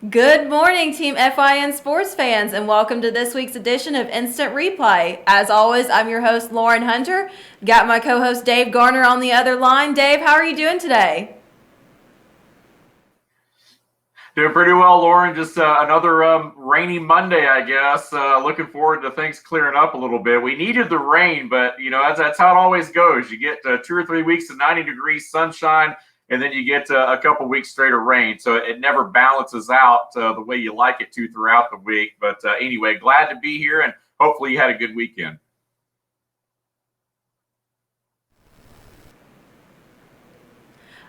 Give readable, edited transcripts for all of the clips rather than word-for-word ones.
Good morning, Team FYN sports fans, and welcome to this week's edition of Instant Replay. As always, I'm your host, Lauren Hunter. Got my co-host, Dave Garner, on the other line. Dave, how are you doing today? Doing pretty well, Lauren. Just another rainy Monday, I guess. Looking forward to things clearing up a little bit. We needed the rain, but, that's how it always goes. You get 2 or 3 weeks of 90 degrees sunshine, and then you get a couple weeks straight of rain. So it never balances out the way you like it to throughout the week. But anyway, glad to be here, and hopefully you had a good weekend.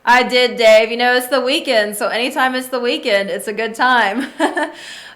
I did, Dave. It's the weekend, so anytime it's the weekend, it's a good time.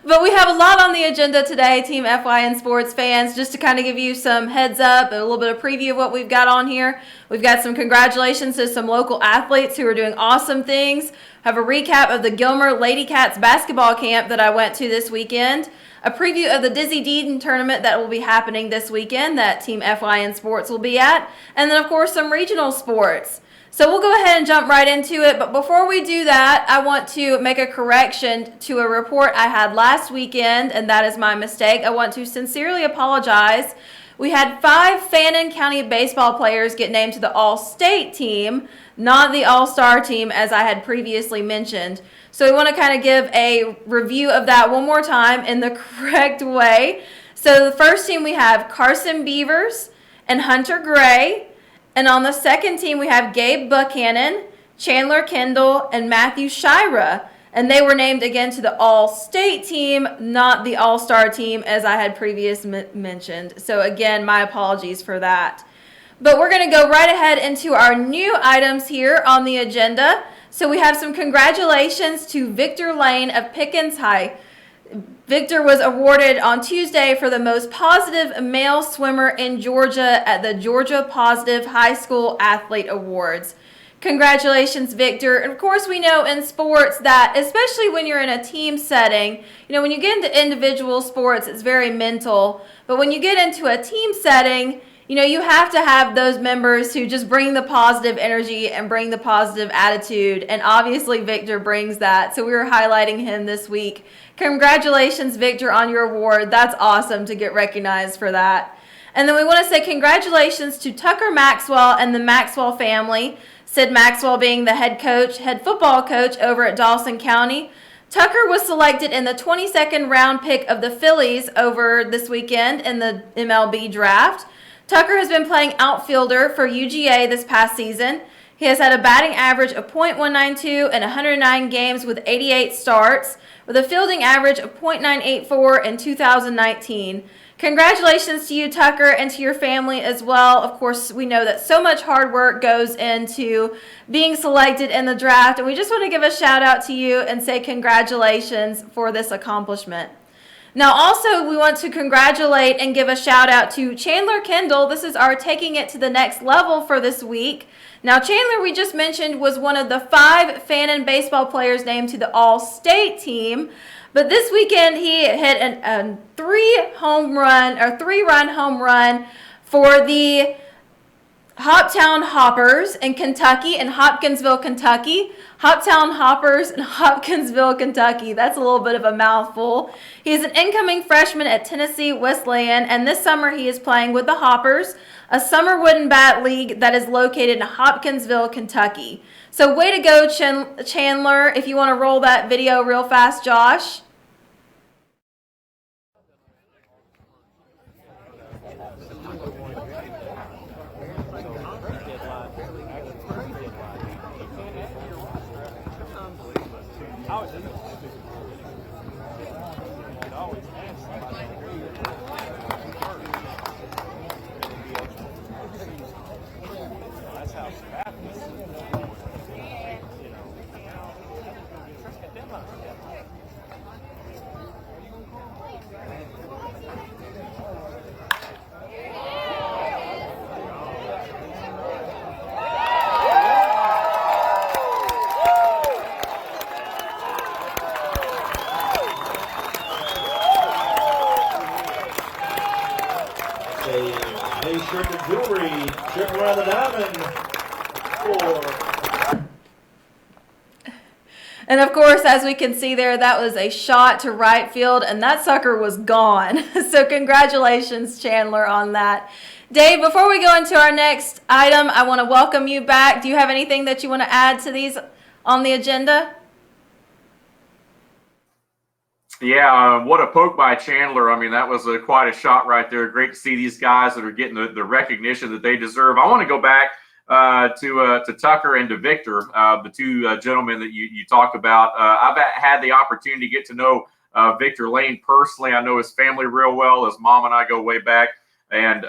But we have a lot on the agenda today, Team FYN sports fans, just to kind of give you some heads up, a little bit of preview of what we've got on here. We've got some congratulations to some local athletes who are doing awesome things. Have a recap of the Gilmer Lady Cats basketball camp that I went to this weekend. A preview of the Dizzy Deedon tournament that will be happening this weekend that Team FYN Sports will be at. And then, of course, some regional sports. So we'll go ahead and jump right into it. But before we do that, I want to make a correction to a report I had last weekend, and that is my mistake. I want to sincerely apologize. We had 5 Fannin County baseball players get named to the All-State team, not the All-Star team as I had previously mentioned. So we want to kind of give a review of that one more time in the correct way. So the first team we have Carson Beavers and Hunter Gray. And on the second team, we have Gabe Buchanan, Chandler Kendall, and Matthew Shira. And they were named again to the All-State team, not the All-Star team, as I had previously mentioned. So again, my apologies for that. But we're going to go right ahead into our new items here on the agenda. So we have some congratulations to Victor Lane of Pickens High. Victor was awarded on Tuesday for the most positive male swimmer in Georgia at the Georgia Positive High School Athlete Awards. Congratulations, Victor. And of course, we know in sports that, especially when you're in a team setting, when you get into individual sports, it's very mental. But when you get into a team setting, you have to have those members who just bring the positive energy and bring the positive attitude. And obviously, Victor brings that. So we were highlighting him this week. Congratulations, Victor, on your award. That's awesome to get recognized for that. And then we want to say congratulations to Tucker Maxwell and the Maxwell family. Sid Maxwell being the head football coach over at Dawson County. Tucker was selected in the 22nd round pick of the Phillies over this weekend in the MLB draft. Tucker has been playing outfielder for UGA this past season. He has had a batting average of .192 in 109 games with 88 starts, with a fielding average of .984 in 2019. Congratulations to you, Tucker, and to your family as well. Of course, we know that so much hard work goes into being selected in the draft, and we just want to give a shout out to you and say congratulations for this accomplishment. Now, also, we want to congratulate and give a shout out to Chandler Kendall. This is our taking it to the next level for this week. Now, Chandler, we just mentioned, was one of the 5 Fannin baseball players named to the All-State team. But this weekend, he hit a 3-run home run for the Hoptown Hoppers in Kentucky, in Hopkinsville, Kentucky. Hoptown Hoppers in Hopkinsville, Kentucky. That's a little bit of a mouthful. He is an incoming freshman at Tennessee Wesleyan, and this summer he is playing with the Hoppers, a summer wooden bat league that is located in Hopkinsville, Kentucky. So way to go, Chandler. If you want to roll that video real fast, Josh. A shirt of jewelry, shirt around the diamond for. And of course, as we can see there, that was a shot to right field, and that sucker was gone. So congratulations, Chandler, on that. Dave, before we go into our next item, I want to welcome you back. Do you have anything that you want to add to these on the agenda? Yeah, what a poke by Chandler. I mean, that was quite a shot right there. Great to see these guys that are getting the recognition that they deserve. I want to go back to Tucker and to Victor, the two gentlemen that you talked about. I've had the opportunity to get to know Victor Lane personally. I know his family real well. His mom and I go way back. And,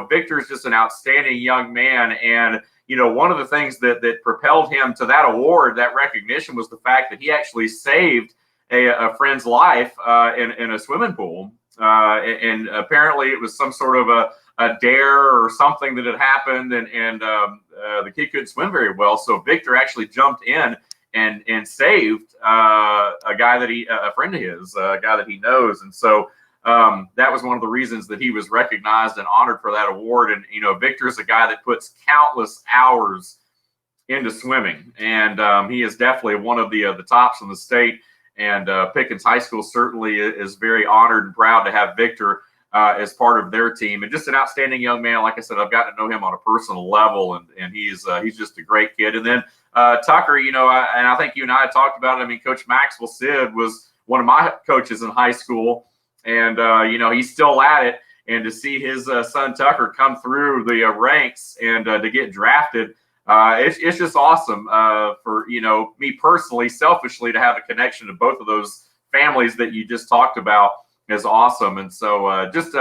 Victor is just an outstanding young man. And, one of the things that propelled him to that award, that recognition, was the fact that he actually saved a friend's life in a swimming pool. And apparently it was some sort of a dare or something that had happened, and the kid couldn't swim very well. So Victor actually jumped in and saved a friend of his, a guy that he knows. And so that was one of the reasons that he was recognized and honored for that award. And, Victor is a guy that puts countless hours into swimming. And he is definitely one of the tops in the state. And Pickens High School certainly is very honored and proud to have Victor as part of their team. And just an outstanding young man. Like I said, I've gotten to know him on a personal level, and he's just a great kid. And then Tucker, and I think you and I talked about it. I mean, Coach Maxwell Sid was one of my coaches in high school, and he's still at it. And to see his son Tucker come through the ranks and to get drafted, it's just awesome for me personally, selfishly, to have a connection to both of those families that you just talked about is awesome. And so just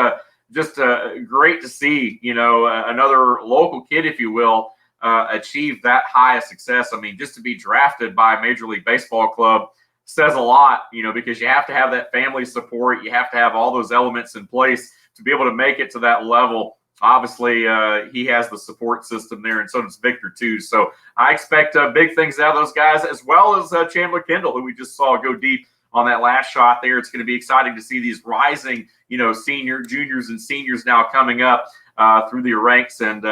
great to see another local kid, if you will, achieve that high of success. I mean, just to be drafted by a Major League Baseball club says a lot, because you have to have that family support. You have to have all those elements in place to be able to make it to that level. Obviously, he has the support system there, and so does Victor, too. So I expect big things out of those guys, as well as Chandler Kendall, who we just saw go deep on that last shot there. It's going to be exciting to see these rising, juniors and seniors now coming up through the ranks and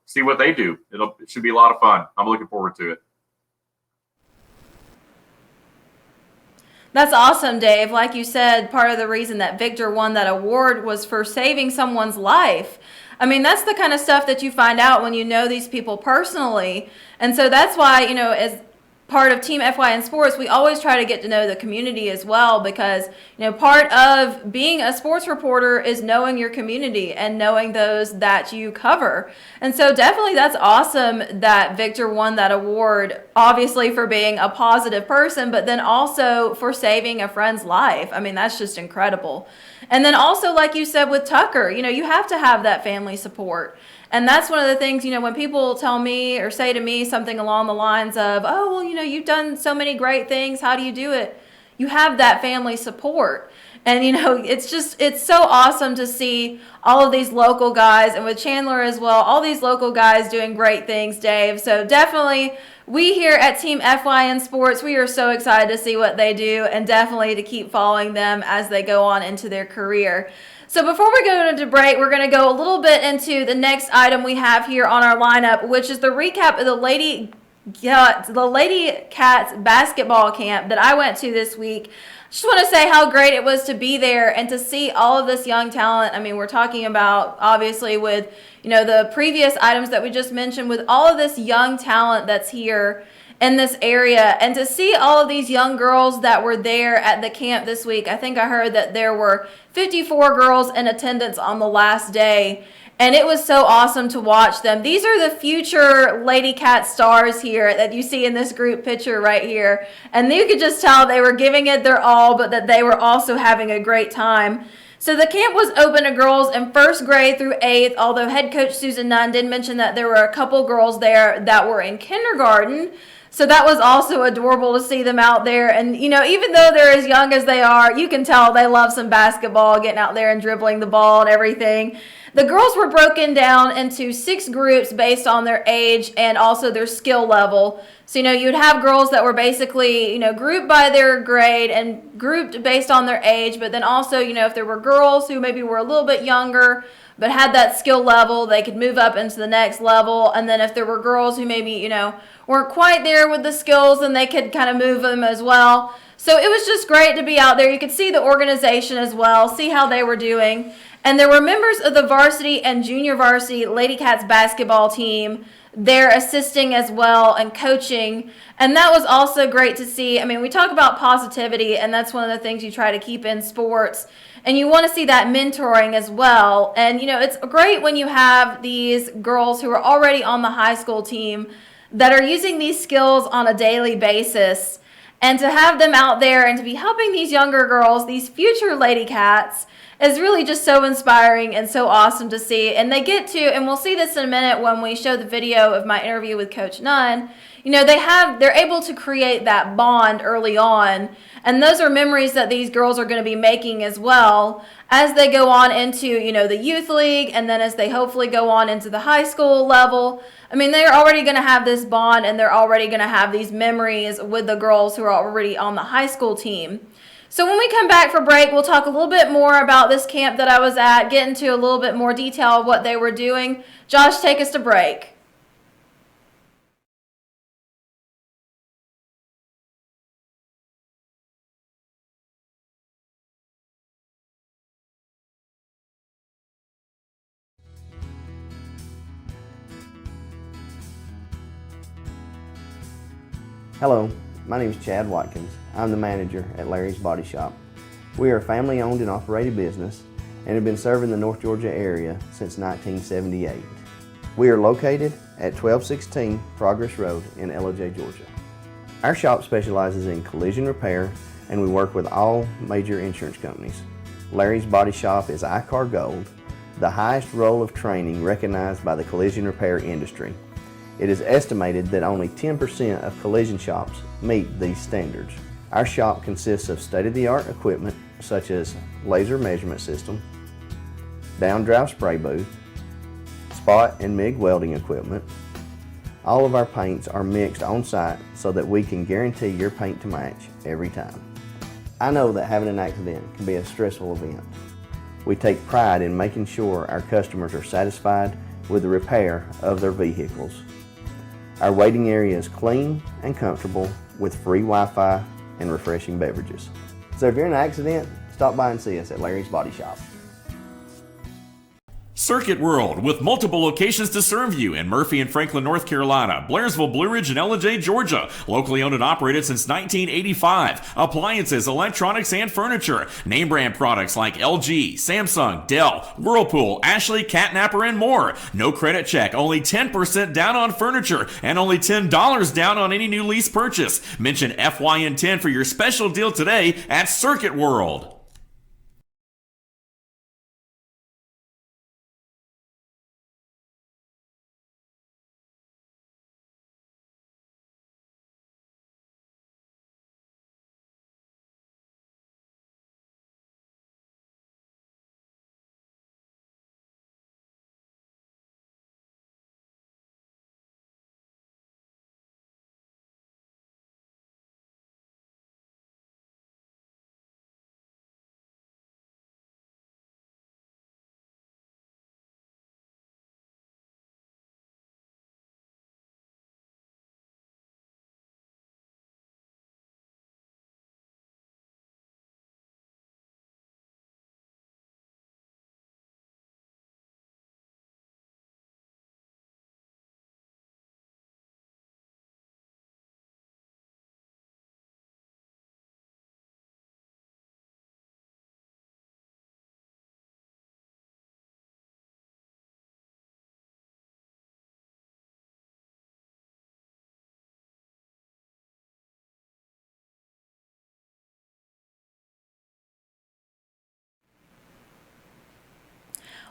see what they do. It should be a lot of fun. I'm looking forward to it. That's awesome, Dave. Like you said, part of the reason that Victor won that award was for saving someone's life. I mean, that's the kind of stuff that you find out when you know these people personally. And so that's why, as part of Team FYN Sports, we always try to get to know the community as well, because, part of being a sports reporter is knowing your community and knowing those that you cover. And so definitely that's awesome that Victor won that award, obviously for being a positive person, but then also for saving a friend's life. I mean, that's just incredible. And then also, like you said with Tucker, you have to have that family support. And that's one of the things, when people tell me or say to me something along the lines of, oh, well, you've done so many great things. How do you do it? You have that family support. And, it's so awesome to see all of these local guys, and with Chandler as well, all these local guys doing great things, Dave. So definitely we here at Team FYN Sports, we are so excited to see what they do, and definitely to keep following them as they go on into their career. So before we go into break, we're going to go a little bit into the next item we have here on our lineup, which is the recap of the Lady Cats basketball camp that I went to this week. Just want to say how great it was to be there and to see all of this young talent. I mean, we're talking about, obviously, with the previous items that we just mentioned, with all of this young talent that's here in this area, and to see all of these young girls that were there at the camp this week. I think I heard that there were 54 girls in attendance on the last day, and it was so awesome to watch them. These are the future Lady Cat stars here that you see in this group picture right here, and you could just tell they were giving it their all, but that they were also having a great time. So the camp was open to girls in 1st grade through 8th, although head coach Susan Nunn did mention that there were a couple girls there that were in kindergarten. So that was also adorable to see them out there. And, even though they're as young as they are, you can tell they love some basketball, getting out there and dribbling the ball and everything. The girls were broken down into 6 groups based on their age and also their skill level. So, you'd have girls that were basically, grouped by their grade and grouped based on their age. But then also, if there were girls who maybe were a little bit younger, but had that skill level, they could move up into the next level. And then if there were girls who maybe, weren't quite there with the skills, then they could kind of move them as well. So it was just great to be out there. You could see the organization as well, see how they were doing. And there were members of the varsity and junior varsity Lady Cats basketball team there assisting as well and coaching. And that was also great to see. I mean, we talk about positivity, and that's one of the things you try to keep in sports. And you want to see that mentoring as well. And, it's great when you have these girls who are already on the high school team that are using these skills on a daily basis. And to have them out there and to be helping these younger girls, these future Lady Cats, is really just so inspiring and so awesome to see. And they get to, and we'll see this in a minute when we show the video of my interview with Coach Nunn, they're able to create that bond early on. And those are memories that these girls are going to be making as well as they go on into, the youth league, and then as they hopefully go on into the high school level. I mean, they're already going to have this bond, and they're already going to have these memories with the girls who are already on the high school team. So when we come back for break, we'll talk a little bit more about this camp that I was at, get into a little bit more detail of what they were doing. Josh, take us to break. Hello, my name is Chad Watkins. I'm the manager at Larry's Body Shop. We are a family-owned and operated business and have been serving the North Georgia area since 1978. We are located at 1216 Progress Road in LOJ, Georgia. Our shop specializes in collision repair, and we work with all major insurance companies. Larry's Body Shop is ICAR Gold, the highest role of training recognized by the collision repair industry. It is estimated that only 10% of collision shops meet these standards. Our shop consists of state-of-the-art equipment such as laser measurement system, down-drive spray booth, spot and MIG welding equipment. All of our paints are mixed on-site so that we can guarantee your paint to match every time. I know that having an accident can be a stressful event. We take pride in making sure our customers are satisfied with the repair of their vehicles. Our waiting area is clean and comfortable with free Wi-Fi and refreshing beverages. So if you're in an accident, stop by and see us at Larry's Body Shop. Circuit World, with multiple locations to serve you in Murphy and Franklin, North Carolina, Blairsville, Blue Ridge, and LJ, Georgia. Locally owned and operated since 1985. Appliances, electronics, and furniture. Name brand products like LG, Samsung, Dell, Whirlpool, Ashley, Catnapper, and more. No credit check, only 10% down on furniture, and only $10 down on any new lease purchase. Mention FYN 10 for your special deal today at Circuit World.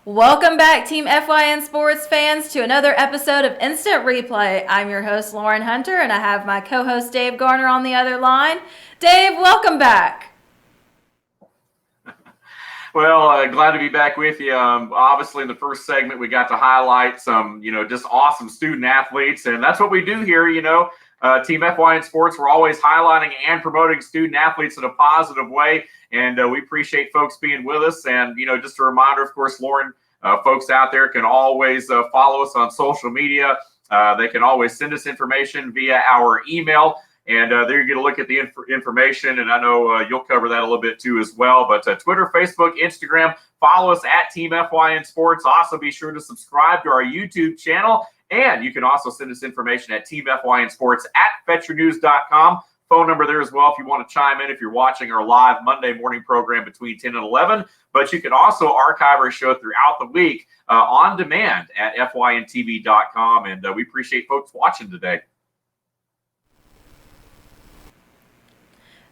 Welcome back, Team FYN sports fans, to another episode of Instant Replay. I'm your host, Lauren Hunter, and I have my co-host, Dave Garner, on the other line. Dave, welcome back. Well, glad to be back with you. Obviously, in the first segment, we got to highlight some, just awesome student athletes, and that's what we do here. Team FYN Sports, we're always highlighting and promoting student athletes in a positive way, and we appreciate folks being with us. And just a reminder, of course, Lauren Folks out there can always follow us on social media. They can always send us information via our email. And there you get a look at the information. And I know you'll cover that a little bit too as well. But Twitter, Facebook, Instagram, follow us at Team FYN Sports. Also, be sure to subscribe to our YouTube channel. And you can also send us information at Team FYN Sports at FetcherNews.com. Phone number there as well if you want to chime in if you're watching our live Monday morning program between 10 and 11. But you can also archive our show throughout the week on demand at FYNTV.com. And we appreciate folks watching today.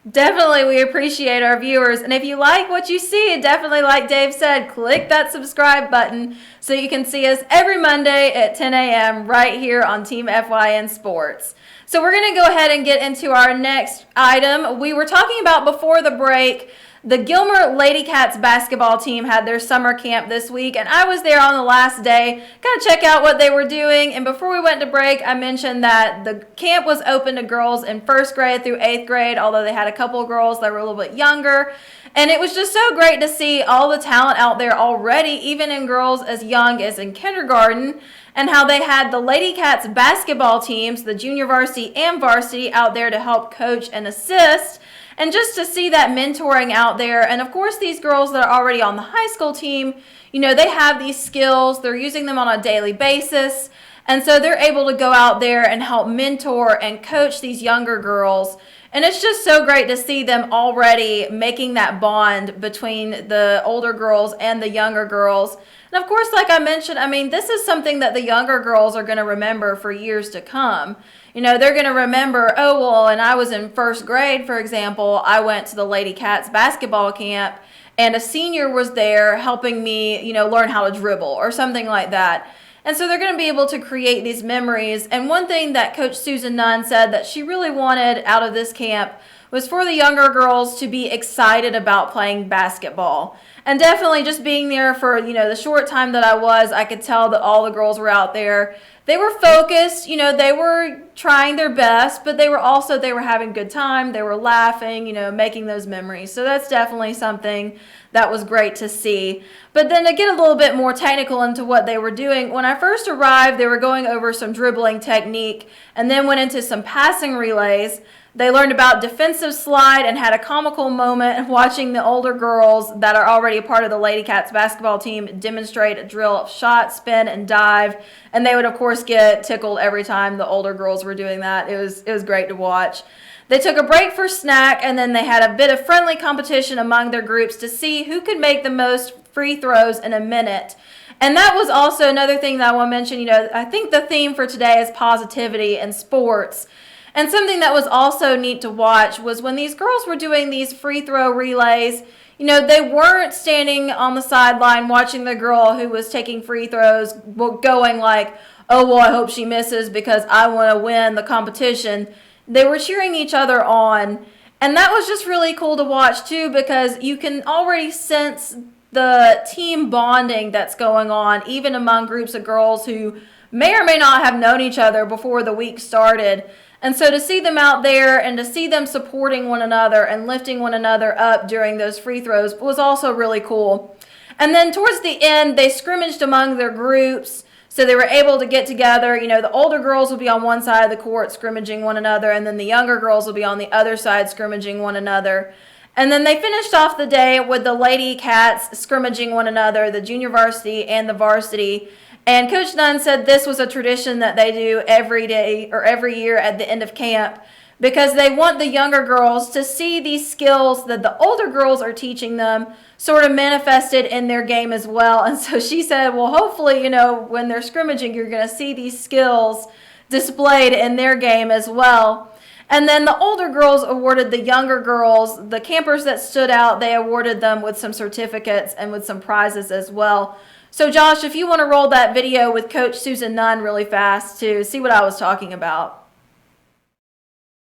Definitely, we appreciate our viewers. And if you like what you see, definitely, like Dave said, click that subscribe button so you can see us every Monday at 10 a.m. right here on Team FYN Sports. So we're going to go ahead and get into our next item. We were talking about before the break, the Gilmer Lady Cats basketball team had their summer camp this week, and I was there on the last day, kind of check out what they were doing. And before we went to break, I mentioned that the camp was open to girls in 1st grade through 8th grade, although they had a couple of girls that were a little bit younger. And it was just so great to see all the talent out there already, even in girls as young as in kindergarten, and how they had the Lady Cats basketball teams, the junior varsity and varsity, out there to help coach and assist. And just to see that mentoring out there. And of course, these girls that are already on the high school team, you know, they have these skills. They're using them on a daily basis. And so they're able to go out there and help mentor and coach these younger girls. And it's just so great to see them already making that bond between the older girls and the younger girls. And of course, like I mentioned, I mean, this is something that the younger girls are going to remember for years to come. You know, they're going to remember, oh, well, and I was in 1st grade, for example, I went to the Lady Cats basketball camp, and a senior was there helping me, you know, learn how to dribble or something like that. And so they're going to be able to create these memories. And one thing that Coach Susan Nunn said that she really wanted out of this camp was for the younger girls to be excited about playing basketball. And definitely just being there for, you know, the short time that I was, I could tell that all the girls were out there. They were focused, you know, they were trying their best, but they were having a good time. They were laughing, you know, making those memories. So that's definitely something that was great to see. But then to get a little bit more technical into what they were doing, when I first arrived, they were going over some dribbling technique and then went into some passing relays. They learned about defensive slide and had a comical moment watching the older girls that are already a part of the Lady Cats basketball team demonstrate a drill of shot, spin, and dive. And they would, of course, get tickled every time the older girls were doing that. It was great to watch. They took a break for snack, and then they had a bit of friendly competition among their groups to see who could make the most free throws in a minute. And that was also another thing that I want to mention. You know, I think the theme for today is positivity in sports. And something that was also neat to watch was when these girls were doing these free throw relays, you know, they weren't standing on the sideline watching the girl who was taking free throws going like, oh, well, I hope she misses because I want to win the competition. They were cheering each other on. And that was just really cool to watch, too, because you can already sense the team bonding that's going on, even among groups of girls who may or may not have known each other before the week started. And so to see them out there and to see them supporting one another and lifting one another up during those free throws was also really cool. And then towards the end, they scrimmaged among their groups. So they were able to get together. You know, the older girls will be on one side of the court scrimmaging one another, and then the younger girls will be on the other side scrimmaging one another. And then they finished off the day with the Lady Cats scrimmaging one another, the junior varsity and the varsity. And Coach Nunn said this was a tradition that they do every day or every year at the end of camp because they want the younger girls to see these skills that the older girls are teaching them sort of manifested in their game as well. And so she said, well, hopefully, you know, when they're scrimmaging, you're going to see these skills displayed in their game as well. And then the older girls awarded the younger girls, the campers that stood out, they awarded them with some certificates and with some prizes as well. So, Josh, if you want to roll that video with Coach Susan Nunn really fast to see what I was talking about.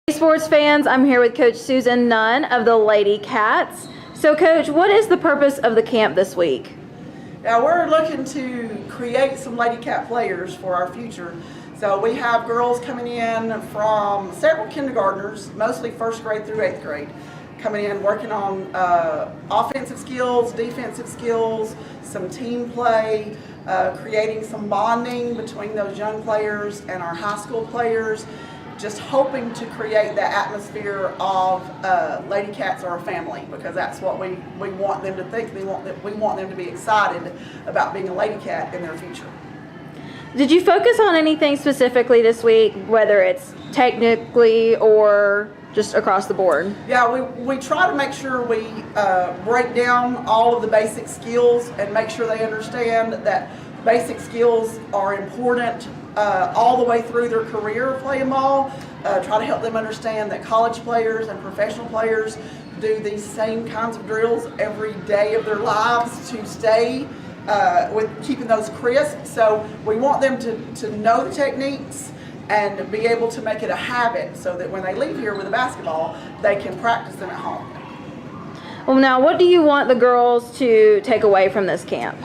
Hey, sports fans, I'm here with Coach Susan Nunn of the Lady Cats. So, Coach, what is the purpose of the camp this week? Now, we're looking to create some Lady Cat players for our future. So we have girls coming in from several kindergartners, mostly 1st grade through 8th grade, coming in, working on offensive skills, defensive skills, some team play, creating some bonding between those young players and our high school players, just hoping to create that atmosphere of Lady Cats are a family, because that's what we want them to think. We want them to be excited about being a Lady Cat in their future. Did you focus on anything specifically this week, whether it's technically or just across the board? Yeah, we try to make sure we break down all of the basic skills and make sure they understand that basic skills are important all the way through their career of playing ball. Try to help them understand that college players and professional players do these same kinds of drills every day of their lives to stay with keeping those crisp. So we want them to know the techniques and be able to make it a habit so that when they leave here with a basketball, they can practice them at home. Well, now, what do you want the girls to take away from this camp?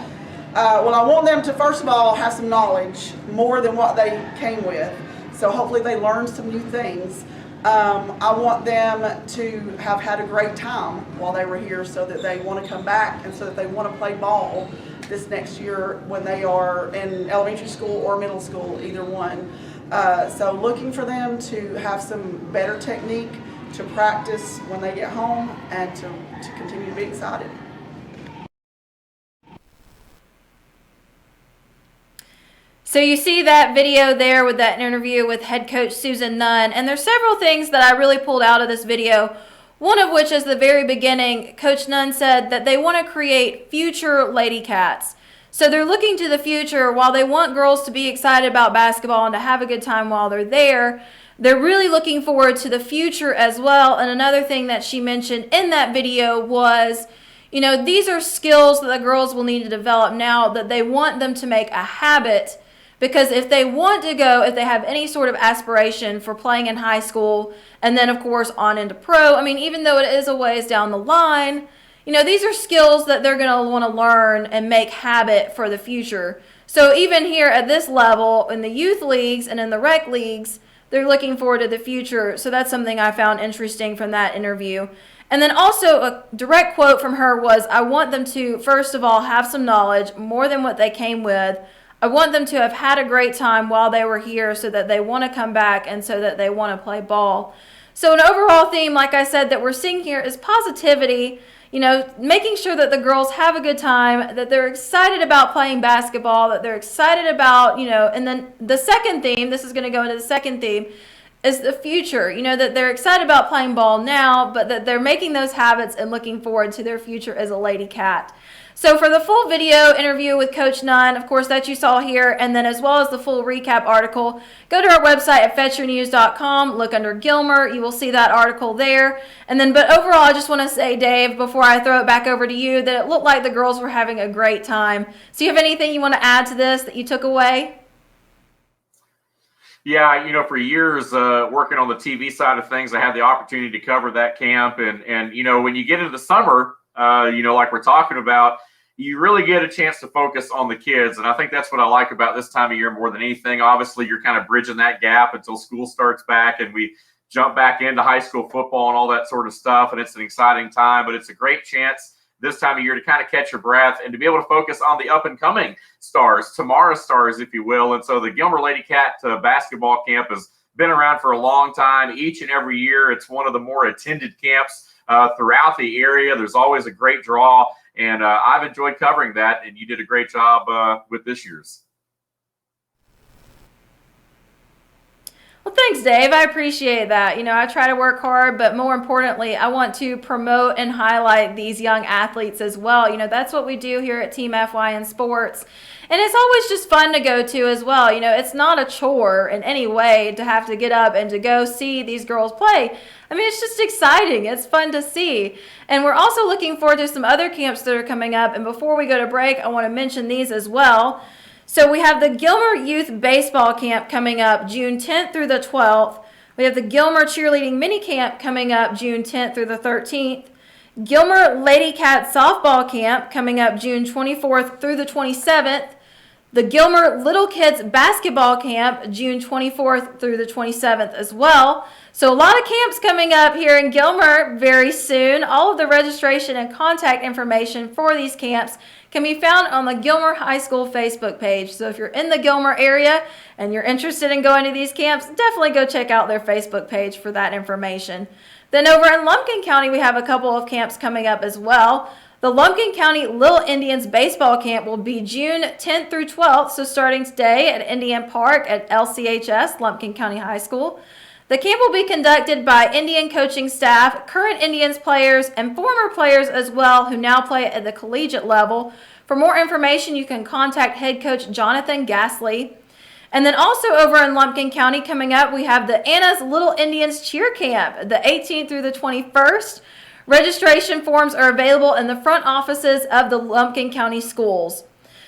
Well, I want them to, first of all, have some knowledge, more than what they came with. So hopefully they learn some new things. I want them to have had a great time while they were here so that they want to come back and so that they want to play ball this next year when they are in elementary school or middle school, either one. So looking for them to have some better technique to practice when they get home and to continue to be excited. So you see that video there with that interview with head coach Susan Nunn, and there's several things that I really pulled out of this video. One of which is the very beginning, Coach Nunn said that they want to create future Lady Cats. So they're looking to the future. While they want girls to be excited about basketball and to have a good time while they're there, they're really looking forward to the future as well. And another thing that she mentioned in that video was, you know, these are skills that the girls will need to develop now, that they want them to make a habit. Because if they want to go, if they have any sort of aspiration for playing in high school and then, of course, on into pro, I mean, even though it is a ways down the line, you know, these are skills that they're going to want to learn and make habit for the future. So even here at this level, in the youth leagues and in the rec leagues, they're looking forward to the future. So that's something I found interesting from that interview. And then also a direct quote from her was, I want them to, first of all, have some knowledge, more than what they came with. I want them to have had a great time while they were here so that they want to come back and so that they want to play ball. So an overall theme, like I said, that we're seeing here is positivity, you know, making sure that the girls have a good time, that they're excited about playing basketball, that they're excited about, you know, and then the second theme, this is going to go into the second theme, is the future, you know, that they're excited about playing ball now, but that they're making those habits and looking forward to their future as a Lady Cat. So for the full video interview with Coach Nunn, of course, that you saw here, and then as well as the full recap article, go to our website at fetchernews.com, look under Gilmer, you will see that article there. And then, but overall, I just want to say, Dave, before I throw it back over to you, that it looked like the girls were having a great time. So you have anything you want to add to this that you took away? Yeah, you know, for years working on the TV side of things, I had the opportunity to cover that camp. And you know, when you get into the summer, you know, like we're talking about, you really get a chance to focus on the kids. And I think that's what I like about this time of year more than anything. Obviously, you're kind of bridging that gap until school starts back and we jump back into high school football and all that sort of stuff. And it's an exciting time, but it's a great chance this time of year to kind of catch your breath and to be able to focus on the up and coming stars, tomorrow's stars, if you will. And so the Gilmer Lady Cat basketball camp has been around for a long time. Each and every year, it's one of the more attended camps throughout the area. There's always a great draw, and I've enjoyed covering that, and you did a great job with this year's. Well, thanks, Dave. I appreciate that. You know, I try to work hard, but more importantly, I want to promote and highlight these young athletes as well. You know, that's what we do here at Team FYN Sports. And it's always just fun to go to as well. You know, it's not a chore in any way to have to get up and to go see these girls play. I mean, it's just exciting. It's fun to see. And we're also looking forward to some other camps that are coming up. And before we go to break, I want to mention these as well. So we have the Gilmer Youth Baseball Camp coming up June 10th through the 12th. We have the Gilmer Cheerleading Mini Camp coming up June 10th through the 13th. Gilmer Lady Cat Softball Camp coming up June 24th through the 27th. The Gilmer Little Kids Basketball Camp, June 24th through the 27th as well. So a lot of camps coming up here in Gilmer very soon. All of the registration and contact information for these camps can be found on the Gilmer High School Facebook page. So if you're in the Gilmer area and you're interested in going to these camps, definitely go check out their Facebook page for that information. Then over in Lumpkin County, we have a couple of camps coming up as well. The Lumpkin County Little Indians Baseball Camp will be June 10th through 12th, so starting today at Indian Park at LCHS, Lumpkin County High School. The camp will be conducted by Indian coaching staff, current Indians players, and former players as well who now play at the collegiate level. For more information, you can contact head coach Jonathan Gasly. And then also over in Lumpkin County coming up, we have the Anna's Little Indians Cheer Camp, the 18th through the 21st. Registration forms are available in the front offices of the Lumpkin County schools.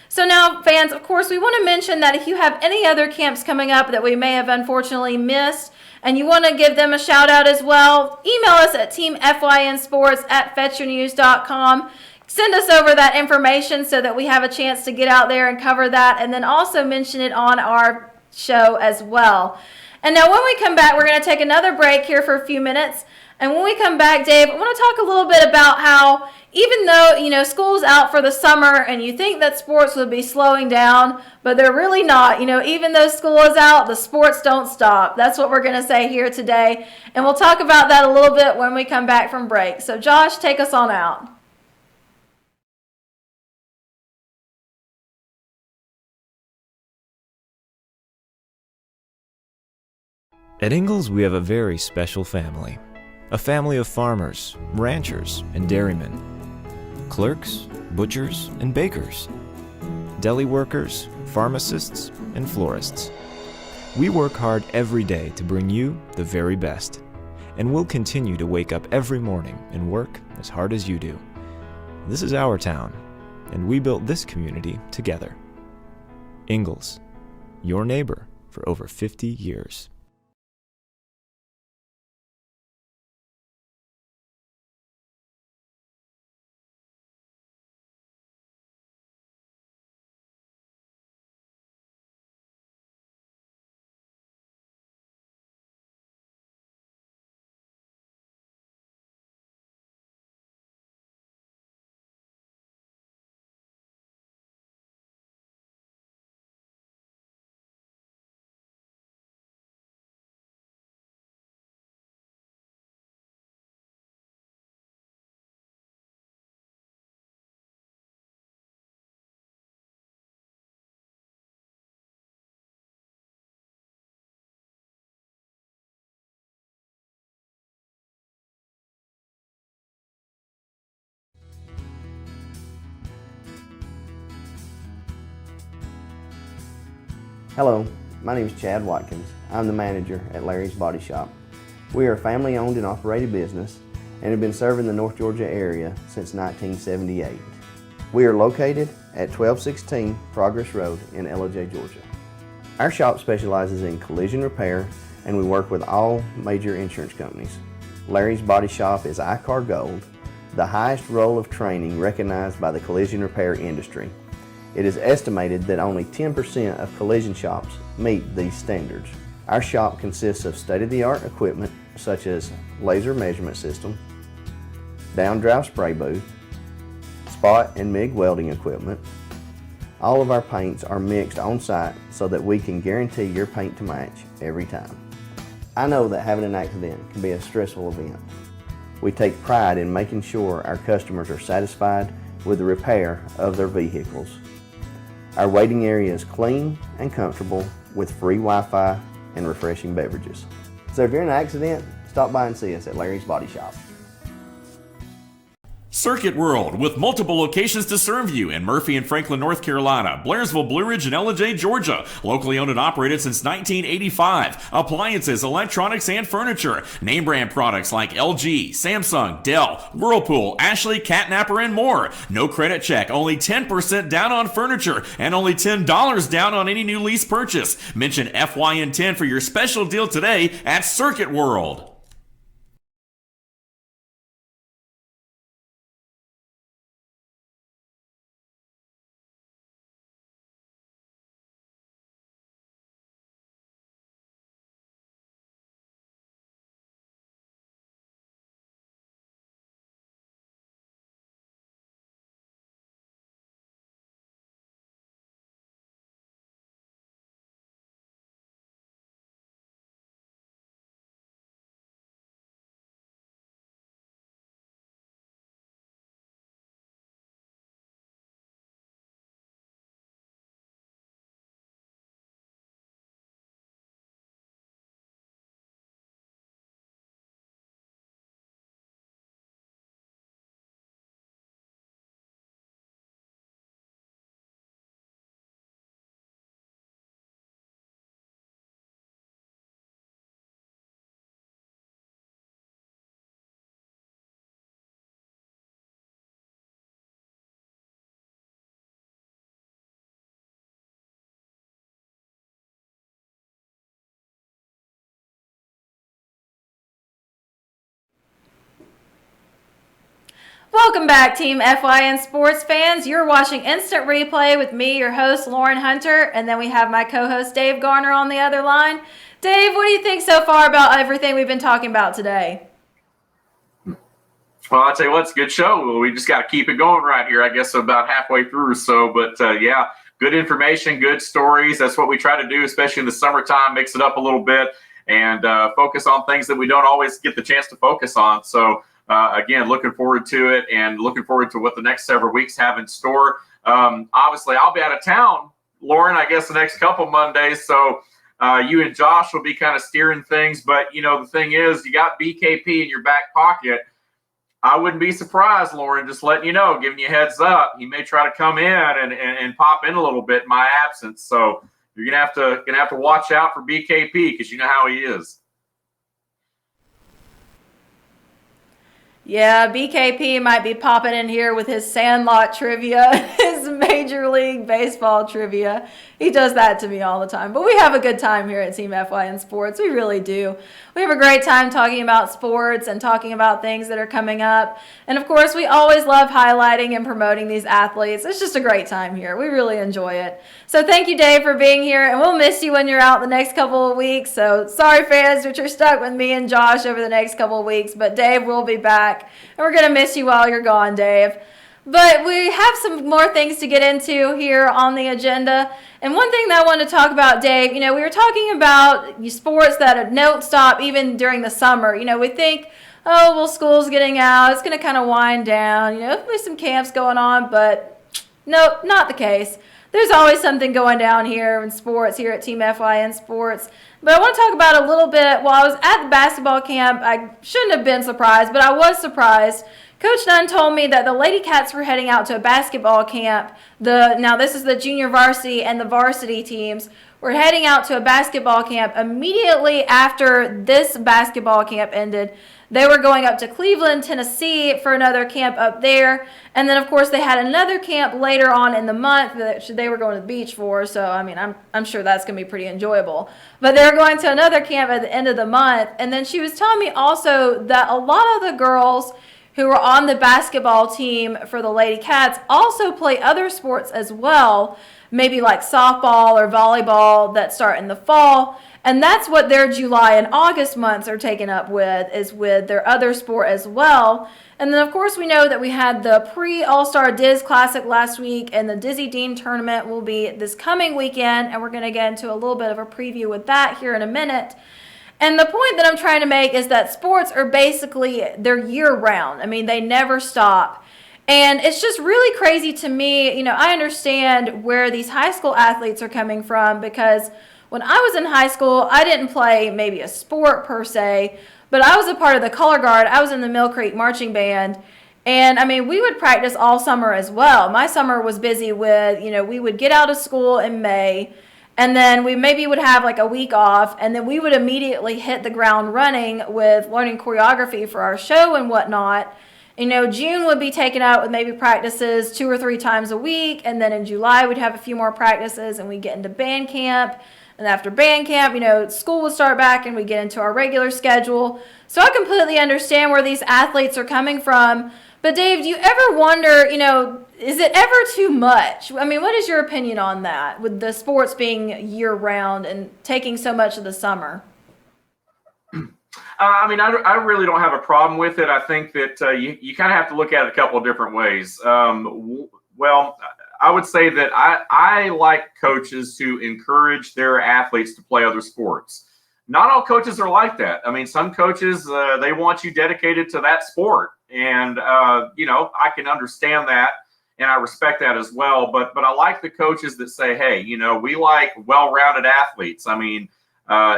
So now, fans, of course, we want to mention that if you have any other camps coming up that we may have unfortunately missed and you want to give them a shout out as well, email us at teamfynsports@fetchyournews.com. Send us over that information so that we have a chance to get out there and cover that, and then also mention it on our show as well. And now when we come back, we're going to take another break here for a few minutes. And when we come back, Dave, I want to talk a little bit about how even though, school's out for the summer and you think that sports would be slowing down, but they're really not. Even though school is out, the sports don't stop. That's what we're going to say here today. And we'll talk about that a little bit when we come back from break. So Josh, take us on out. At Ingalls, we have a very special family. A family of farmers, ranchers, and dairymen. Clerks, butchers, and bakers. Deli workers, pharmacists, and florists. We work hard every day to bring you the very best. And we'll continue to wake up every morning and work as hard as you do. This is our town, and we built this community together. Ingalls, your neighbor for over 50 years. Hello, my name is Chad Watkins. I'm the manager at Larry's Body Shop. We are a family-owned and operated business and have been serving the North Georgia area since 1978. We are located at 1216 Progress Road in LJ, Georgia. Our shop specializes in collision repair and we work with all major insurance companies. Larry's Body Shop is ICAR Gold, the highest role of training recognized by the collision repair industry. It is estimated that only 10% of collision shops meet these standards. Our shop consists of state-of-the-art equipment such as laser measurement system, down-drive spray booth, spot and MIG welding equipment. All of our paints are mixed on site so that we can guarantee your paint to match every time. I know that having an accident can be a stressful event. We take pride in making sure our customers are satisfied with the repair of their vehicles. Our waiting area is clean and comfortable with free Wi-Fi and refreshing beverages. So if you're in an accident, stop by and see us at Larry's Body Shop. Circuit World, with multiple locations to serve you in Murphy and Franklin, North Carolina, Blairsville, Blue Ridge, and LJ, Georgia. Locally owned and operated since 1985. Appliances, electronics, and furniture. Name brand products like LG, Samsung, Dell, Whirlpool, Ashley, Catnapper, and more. No credit check, only 10% down on furniture, and only $10 down on any new lease purchase. Mention FYN 10 for your special deal today at Circuit World. Welcome back, Team FYN Sports fans. You're watching Instant Replay with me, your host, Lauren Hunter, and then we have my co-host, Dave Garner, on the other line. Dave, what do you think so far about everything we've been talking about today? Well, I'll tell you what, it's a good show. We just got to keep it going right here, I guess, about halfway through or so. But, yeah, good information, good stories. That's what we try to do, especially in the summertime, mix it up a little bit and focus on things that we don't always get the chance to focus on. So, again, looking forward to it and looking forward to what the next several weeks have in store. Obviously, I'll be out of town, Lauren, I guess the next couple Mondays. So you and Josh will be kind of steering things. But, you know, the thing is, you got BKP in your back pocket. I wouldn't be surprised, Lauren, just letting you know, giving you a heads up. He may try to come in and pop in a little bit in my absence. So you're gonna have to watch out for BKP because you know how he is. Yeah, BKP might be popping in here with his Sandlot trivia, his Major League Baseball trivia. He does that to me all the time. But we have a good time here at Team FYN Sports. We really do. We have a great time talking about sports and talking about things that are coming up. And, of course, we always love highlighting and promoting these athletes. It's just a great time here. We really enjoy it. So thank you, Dave, for being here. And we'll miss you when you're out the next couple of weeks. So sorry, fans, that you're stuck with me and Josh over the next couple of weeks. But Dave will be back. And we're going to miss you while you're gone, Dave. But we have some more things to get into here on the agenda. And one thing that I want to talk about, Dave, you know, we were talking about sports that don't stop even during the summer. You know, we think, oh, well, school's getting out. It's going to kind of wind down. You know, there'll be some camps going on. But no, not the case. There's always something going down here in sports here at Team FYN Sports. But I want to talk about a little bit. While I was at the basketball camp, I shouldn't have been surprised, but I was surprised. Coach Nunn told me that the Lady Cats were heading out to a basketball camp. Now this is the junior varsity and the varsity teams. We're heading out to a basketball camp immediately after this basketball camp ended. They were going up to Cleveland, Tennessee for another camp up there. And then, of course, they had another camp later on in the month that they were going to the beach for. So, I mean, I'm sure that's going to be pretty enjoyable. But they're going to another camp at the end of the month. And then she was telling me also that a lot of the girls who were on the basketball team for the Lady Cats also play other sports as well, maybe like softball or volleyball that start in the fall. And that's what their July and August months are taken up with, is with their other sport as well. And then, of course, we know that we had the pre-All-Star Diz Classic last week, and the Dizzy Dean Tournament will be this coming weekend, and we're going to get into a little bit of a preview with that here in a minute. And the point that I'm trying to make is that sports are basically, they're year-round. I mean, they never stop. And it's just really crazy to me. You know, I understand where these high school athletes are coming from, because when I was in high school, I didn't play maybe a sport per se, but I was a part of the color guard. I was in the Mill Creek Marching Band. And, I mean, we would practice all summer as well. My summer was busy with, you know, we would get out of school in May, and then we maybe would have like a week off, and then we would immediately hit the ground running with learning choreography for our show and whatnot. You know, June would be taken out with maybe practices 2 or 3 times a week, and then in July we'd have a few more practices, and we'd get into band camp. And after band camp, you know, school would start back, and we get into our regular schedule. So I completely understand where these athletes are coming from. But Dave, do you ever wonder, you know, is it ever too much? I mean, what is your opinion on that, with the sports being year-round and taking so much of the summer? I mean, I really don't have a problem with it. I think that you kind of have to look at it a couple of different ways. Well, I would say that I like coaches who encourage their athletes to play other sports. Not all coaches are like that. I mean, some coaches, they want you dedicated to that sport. And, you know, I can understand that, and I respect that as well. But I like the coaches that say, hey, you know, we like well-rounded athletes. I mean,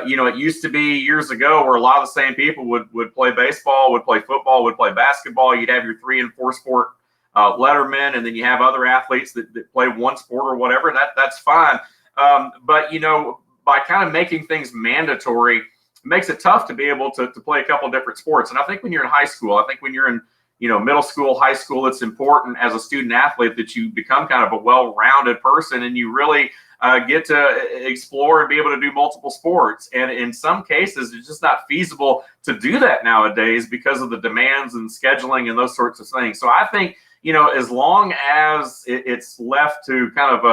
you know, it used to be years ago where a lot of the same people would play baseball, would play football, would play basketball. You'd have your 3 and 4 sport lettermen, and then you have other athletes that play one sport or whatever, and that's fine. But, you know, by kind of making things mandatory, it makes it tough to be able to play a couple of different sports. And I think when you're in high school, I think when you're in, you know, middle school, high school, it's important as a student athlete that you become kind of a well-rounded person, and you really get to explore and be able to do multiple sports. And in some cases, it's just not feasible to do that nowadays because of the demands and scheduling and those sorts of things. So I think, as long as it's left to kind of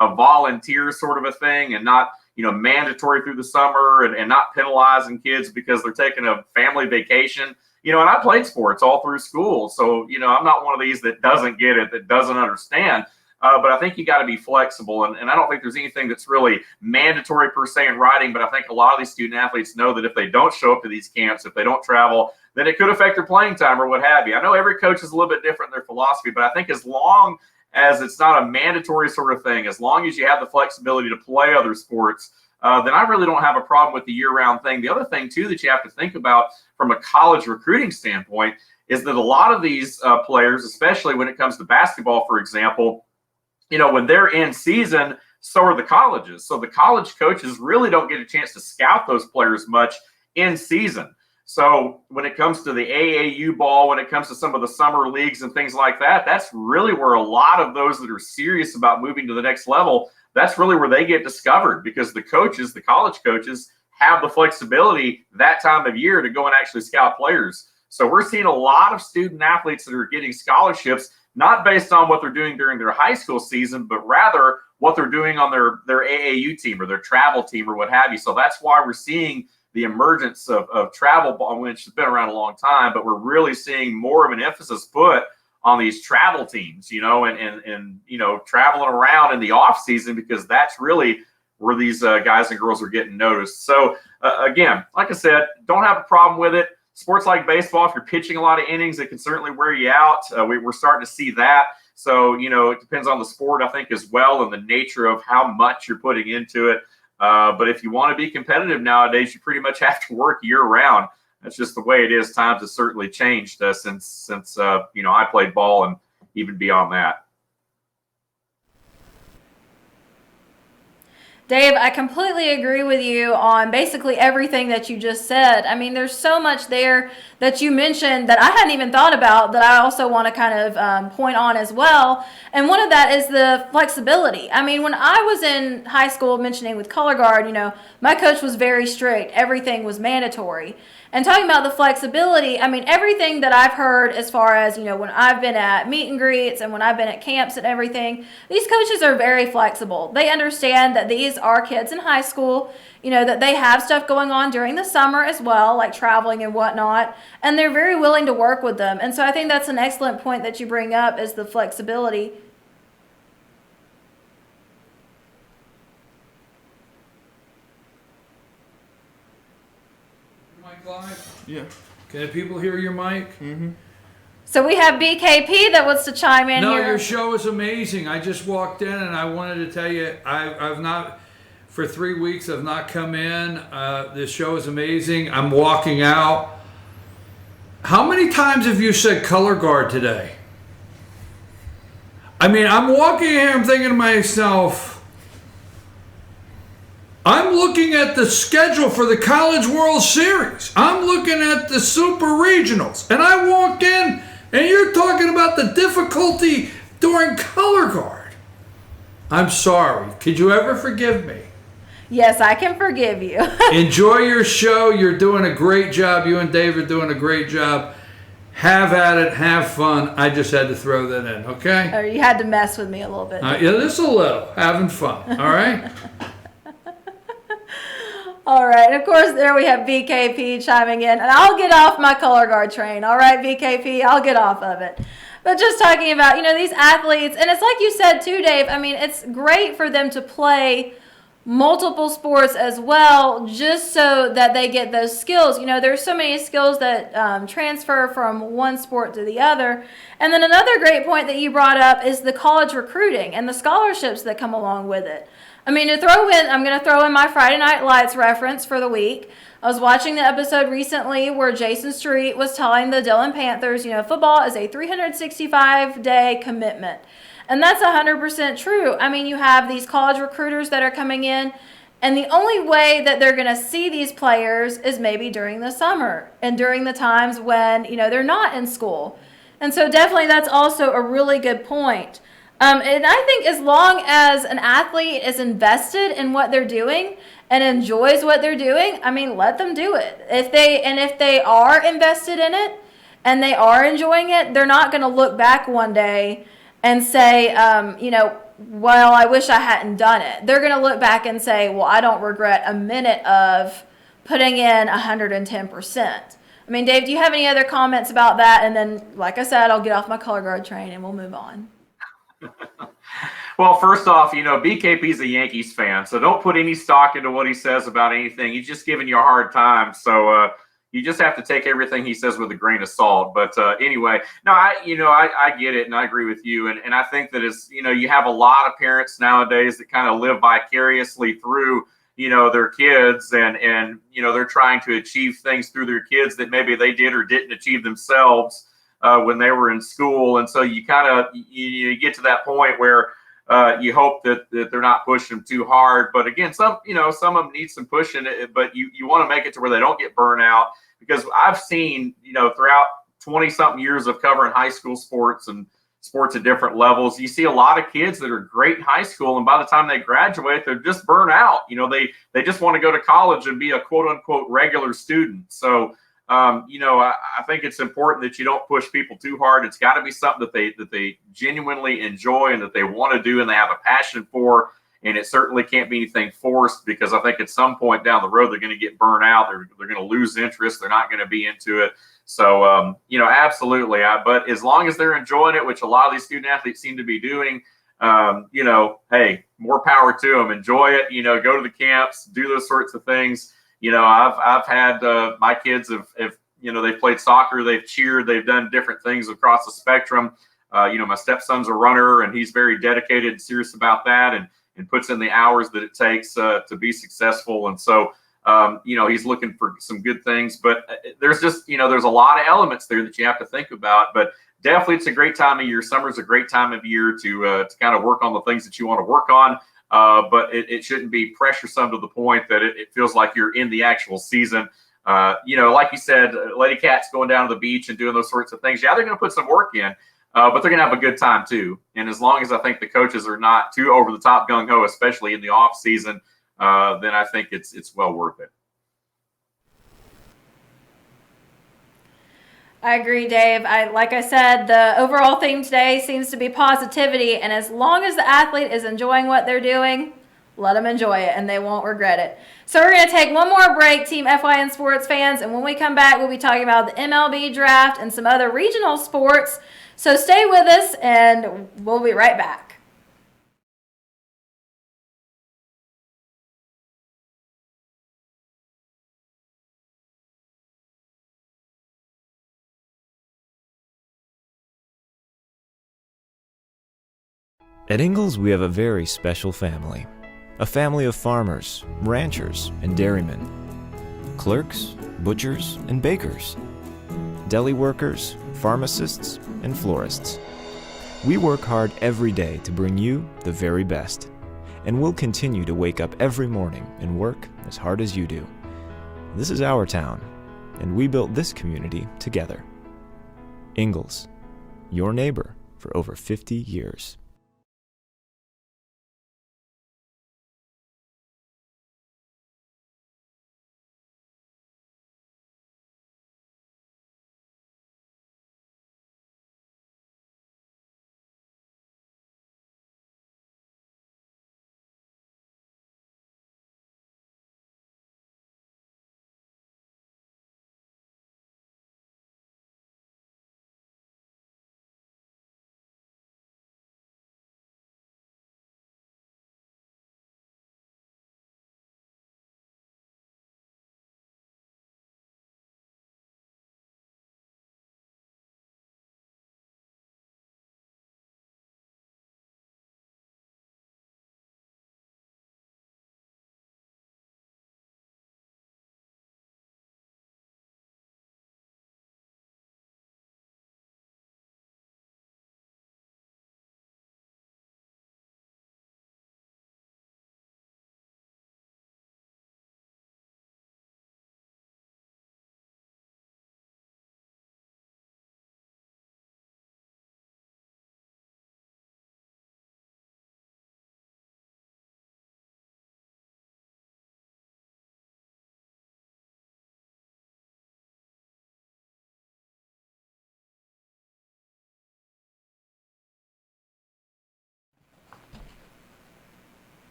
a volunteer sort of a thing and not, mandatory through the summer and not penalizing kids because they're taking a family vacation. And I played sports all through school. So, I'm not one of these that doesn't get it, that doesn't understand. But I think you got to be flexible. And I don't think there's anything that's really mandatory per se in writing. But I think a lot of these student athletes know that if they don't show up to these camps, if they don't travel, then it could affect their playing time or what have you. I know every coach is a little bit different in their philosophy, but I think as long as it's not a mandatory sort of thing, as long as you have the flexibility to play other sports, then I really don't have a problem with the year-round thing. The other thing, too, that you have to think about from a college recruiting standpoint is that a lot of these players, especially when it comes to basketball, for example, when they're in season, so are the colleges. So the college coaches really don't get a chance to scout those players much in season. So when it comes to the AAU ball, when it comes to some of the summer leagues and things like that, that's really where a lot of those that are serious about moving to the next level, that's really where they get discovered, because the coaches, the college coaches, have the flexibility that time of year to go and actually scout players. So we're seeing a lot of student athletes that are getting scholarships, not based on what they're doing during their high school season, but rather what they're doing on their AAU team or their travel team or what have you. So that's why we're seeing the emergence of travel ball, which has been around a long time, but we're really seeing more of an emphasis put on these travel teams, and traveling around in the off season, because that's really where these guys and girls are getting noticed. So again, like I said, don't have a problem with it. Sports like baseball, if you're pitching a lot of innings, it can certainly wear you out. We're starting to see that. So, it depends on the sport, I think, as well, and the nature of how much you're putting into it. But if you want to be competitive nowadays, you pretty much have to work year round. That's just the way it is. Times have certainly changed since I played ball and even beyond that. Dave, I completely agree with you on basically everything that you just said. I mean, there's so much there that you mentioned that I hadn't even thought about that I also want to kind of point on as well. And one of that is the flexibility. I mean, when I was in high school, mentioning with color guard, my coach was very strict. Everything was mandatory. And talking about the flexibility, I mean, everything that I've heard as far as, when I've been at meet and greets and when I've been at camps and everything, these coaches are very flexible. They understand that these are kids in high school, that they have stuff going on during the summer as well, like traveling and whatnot, and they're very willing to work with them. And so I think that's an excellent point that you bring up, is the flexibility. Live? Yeah. Can people hear your mic? Mm-hmm. So we have BKP that wants to chime in here. No, your show is amazing. I just walked in and I wanted to tell you, I've not, for 3 weeks, I've not come in. This show is amazing. I'm walking out. How many times have you said color guard today? I mean, I'm walking here, I'm thinking to myself, I'm looking at the schedule for the College World Series. I'm looking at the Super Regionals. And I walk in, and you're talking about the difficulty during color guard. I'm sorry. Could you ever forgive me? Yes, I can forgive you. Enjoy your show. You're doing a great job. You and Dave are doing a great job. Have at it. Have fun. I just had to throw that in, okay? Or you had to mess with me a little bit. Yeah, just a little. Having fun, all right? All right. Of course, there we have BKP chiming in. And I'll get off my color guard train. All right, BKP, I'll get off of it. But just talking about, these athletes, and it's like you said too, Dave, I mean, it's great for them to play multiple sports as well, just so that they get those skills. There's so many skills that transfer from one sport to the other. And then another great point that you brought up is the college recruiting and the scholarships that come along with it. I mean, I'm going to throw in my Friday Night Lights reference for the week. I was watching the episode recently where Jason Street was telling the Dillon Panthers, football is a 365-day commitment. And that's 100% true. I mean, you have these college recruiters that are coming in, and the only way that they're going to see these players is maybe during the summer and during the times when, they're not in school. And so definitely that's also a really good point. And I think as long as an athlete is invested in what they're doing and enjoys what they're doing, I mean, let them do it. If they are invested in it and they are enjoying it, they're not going to look back one day and say, well, I wish I hadn't done it. They're going to look back and say, well, I don't regret a minute of putting in 110%. I mean, Dave, do you have any other comments about that? And then, like I said, I'll get off my color guard train and we'll move on. Well, first off, BKP's a Yankees fan, so don't put any stock into what he says about anything. He's just giving you a hard time. So you just have to take everything he says with a grain of salt. But anyway, no, I get it, and I agree with you. And I think that you have a lot of parents nowadays that kind of live vicariously through, their kids, and they're trying to achieve things through their kids that maybe they did or didn't achieve themselves when they were in school. And so you kind of you get to that point where you hope that they're not pushing them too hard. But again, some of them need some pushing, but you want to make it to where they don't get burnt out, because I've seen, throughout 20 something years of covering high school sports and sports at different levels, you see a lot of kids that are great in high school, and by the time they graduate, they're just burnt out. They just want to go to college and be a quote unquote regular student. So I think it's important that you don't push people too hard. It's got to be something that they genuinely enjoy and that they want to do and they have a passion for. And it certainly can't be anything forced, because I think at some point down the road they're going to get burnt out. They're going to lose interest. They're not going to be into it. So absolutely. But as long as they're enjoying it, which a lot of these student athletes seem to be doing, hey, more power to them. Enjoy it. Go to the camps, do those sorts of things. I've had my kids have they've played soccer, they've cheered, they've done different things across the spectrum. My stepson's a runner, and he's very dedicated and serious about that, and puts in the hours that it takes to be successful. And so, he's looking for some good things. But there's just, there's a lot of elements there that you have to think about. But definitely, it's a great time of year. Summer's a great time of year to kind of work on the things that you want to work on. But it shouldn't be pressuresome to the point that it feels like you're in the actual season. Like you said, Lady Cat's going down to the beach and doing those sorts of things. Yeah, they're going to put some work in, but they're going to have a good time too. And as long as I think the coaches are not too over the top gung ho, especially in the off season, then I think it's well worth it. I agree, Dave. Like I said, the overall theme today seems to be positivity, and as long as the athlete is enjoying what they're doing, let them enjoy it, and they won't regret it. So we're going to take one more break, Team FYN sports fans, and when we come back, we'll be talking about the MLB draft and some other regional sports. So stay with us, and we'll be right back. At Ingalls, we have a very special family. A family of farmers, ranchers, and dairymen. Clerks, butchers, and bakers. Deli workers, pharmacists, and florists. We work hard every day to bring you the very best. And we'll continue to wake up every morning and work as hard as you do. This is our town, and we built this community together. Ingalls, your neighbor for over 50 years.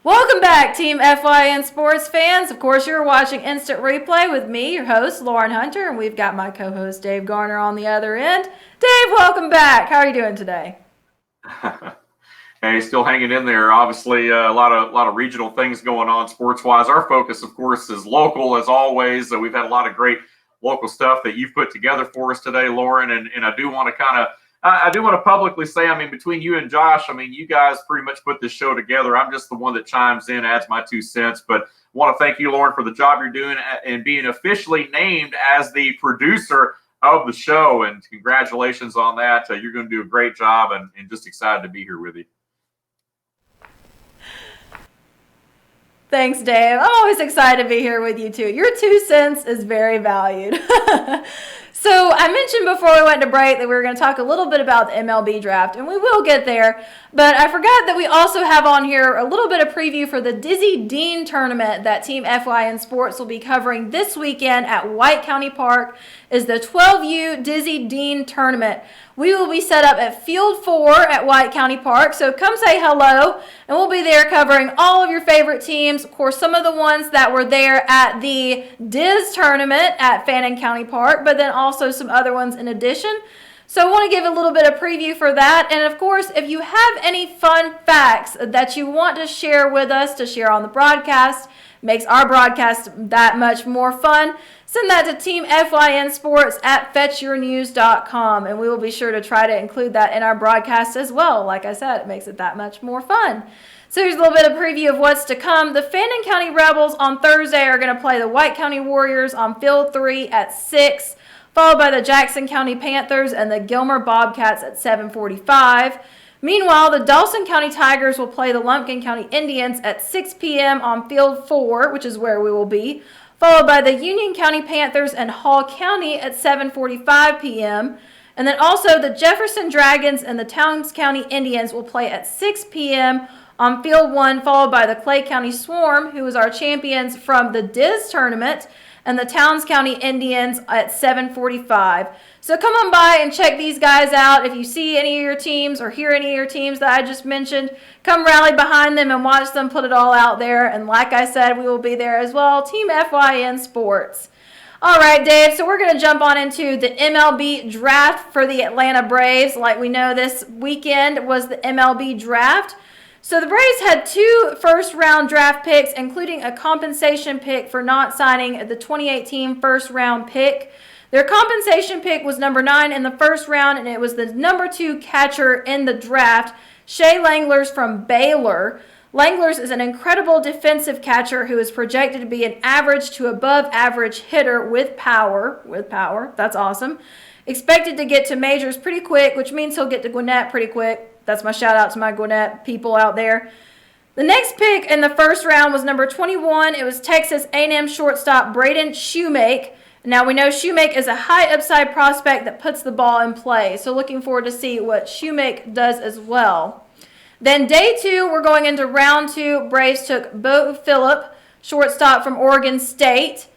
Welcome back, Team FYN sports fans. Of course, you're watching Instant Replay with me, your host, Lauren Hunter, and we've got my co-host, Dave Garner, on the other end. Dave, welcome back. How are you doing today? Hey, still hanging in there. Obviously, a lot of regional things going on sports-wise. Our focus, of course, is local as always. So we've had a lot of great local stuff that you've put together for us today, Lauren. And I do want to publicly say, I mean, between you and Josh, I mean, you guys pretty much put this show together. I'm just the one that chimes in, adds my 2 cents. But I want to thank you, Lauren, for the job you're doing and being officially named as the producer of the show. And congratulations on that. You're going to do a great job, and just excited to be here with you. Thanks, Dave. I'm always excited to be here with you, too. Your 2 cents is very valued. So I mentioned before we went to break that we were going to talk a little bit about the MLB draft, and we will get there. But I forgot that we also have on here a little bit of preview for the Dizzy Dean tournament that Team FYN Sports will be covering this weekend at White County Park. Is the 12U Dizzy Dean tournament. We will be set up at Field 4 at White County Park, so come say hello, and we'll be there covering all of your favorite teams. Of course, some of the ones that were there at the Diz tournament at Fannin County Park, but then also some other ones in addition. So I want to give a little bit of preview for that. And of course, if you have any fun facts that you want to share with us, to share on the broadcast, makes our broadcast that much more fun, send that to Team FYN Sports at fetchyournews.com, and we will be sure to try to include that in our broadcast as well. Like I said, it makes it that much more fun. So here's a little bit of preview of what's to come. The Fannin County Rebels on Thursday are going to play the White County Warriors on Field 3 at 6, followed by the Jackson County Panthers and the Gilmer Bobcats at 7:45. Meanwhile, the Dawson County Tigers will play the Lumpkin County Indians at 6 p.m. on Field 4, which is where we will be, followed by the Union County Panthers and Hall County at 7:45 p.m. And then also the Jefferson Dragons and the Towns County Indians will play at 6 p.m. on Field 1, followed by the Clay County Swarm, who is our champions from the Diz tournament, and the Towns County Indians at 7:45. So come on by and check these guys out. If you see any of your teams or hear any of your teams that I just mentioned, come rally behind them and watch them put it all out there. And like I said, we will be there as well. Team FYN Sports. All right, Dave, so we're going to jump on into the MLB draft for the Atlanta Braves. Like we know, this weekend was the MLB draft. So the Braves had 2 first-round draft picks, including a compensation pick for not signing the 2018 first-round pick. Their compensation pick was number 9 in the first round, and it was the number 2 catcher in the draft, Shea Langlers from Baylor. Langlers is an incredible defensive catcher who is projected to be an average to above average hitter with power. That's awesome. Expected to get to majors pretty quick, which means he'll get to Gwinnett pretty quick. That's my shout out to my Gwinnett people out there. The next pick in the first round was number 21. It was Texas A&M shortstop Braden Shoemake. Now we know Shoemake is a high upside prospect that puts the ball in play. So looking forward to see what Shoemake does as well. Then day 2, we're going into round 2. Braves took Bo Phillip, shortstop from Oregon State.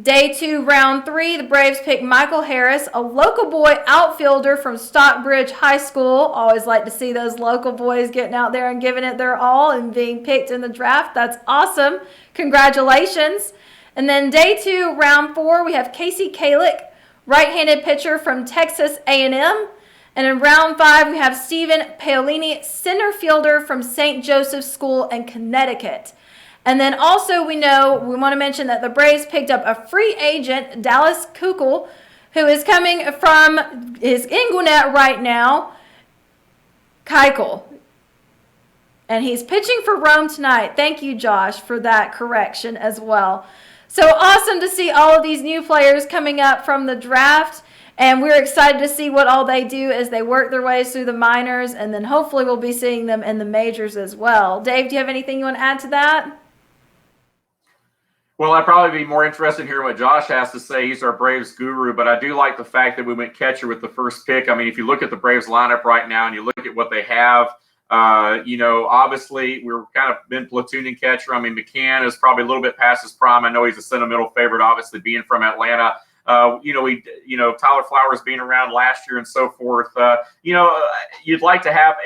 Day 2, round 3, the Braves picked Michael Harris, a local boy outfielder from Stockbridge High School. Always like to see those local boys getting out there and giving it their all and being picked in the draft. That's awesome. Congratulations. And then day 2, round 4, we have Casey Kalick, right-handed pitcher from Texas A&M. And in round 5, we have Stephen Paolini, center fielder from St. Joseph's School in Connecticut. And then also we want to mention that the Braves picked up a free agent, Dallas Keuchel, who is in Gwinnett right now, Keuchel. And he's pitching for Rome tonight. Thank you, Josh, for that correction as well. So awesome to see all of these new players coming up from the draft. And we're excited to see what all they do as they work their ways through the minors. And then hopefully we'll be seeing them in the majors as well. Dave, do you have anything you want to add to that? Well, I'd probably be more interested in hearing what Josh has to say. He's our Braves guru, but I do like the fact that we went catcher with the first pick. I mean, if you look at the Braves lineup right now and you look at what they have, obviously we're kind of been platooning catcher. I mean, McCann is probably a little bit past his prime. I know he's a sentimental favorite, obviously being from Atlanta. Tyler Flowers being around last year and so forth. You'd like to have.